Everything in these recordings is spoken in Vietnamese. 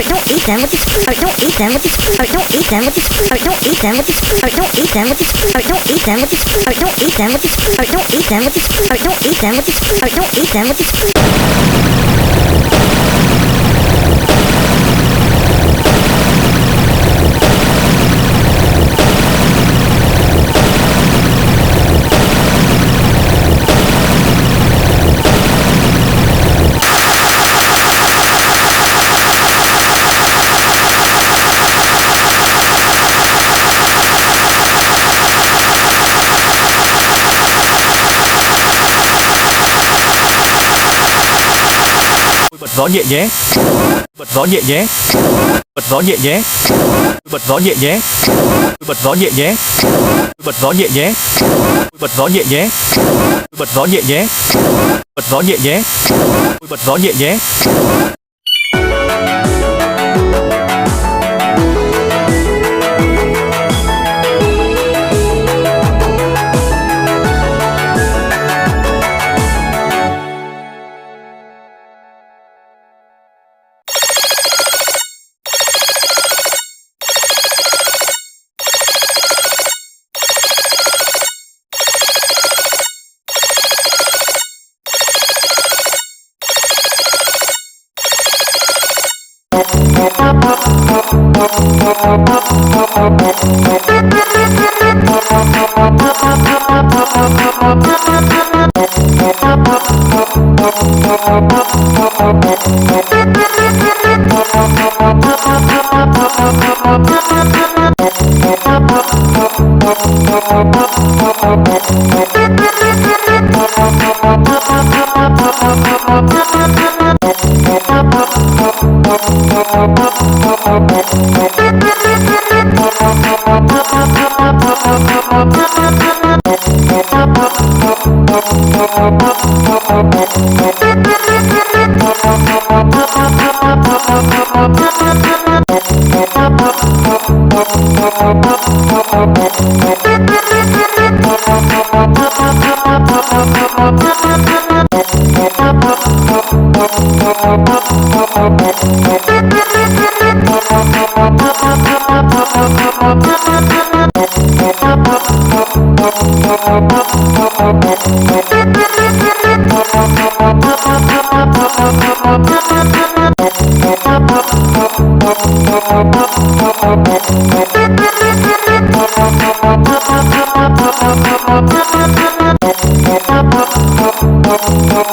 don't eat sandwiches. Don't eat sandwiches. Don't eat sandwiches. Don't eat sandwiches. Don't eat sandwiches. Don't eat sandwiches. Don't eat sandwiches. Don't eat sandwiches. Don't eat sandwiches. Don't eat sandwiches. Bật gió nhẹ nhé. Bật gió nhẹ nhé. Bật gió nhẹ nhé. Bật gió nhẹ nhé. Bật gió nhẹ nhé. Bật gió nhẹ nhé. Bật gió nhẹ nhé. Bật gió nhẹ nhé. Bật gió nhẹ nhé. Bật gió nhẹ nhé.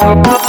Bye.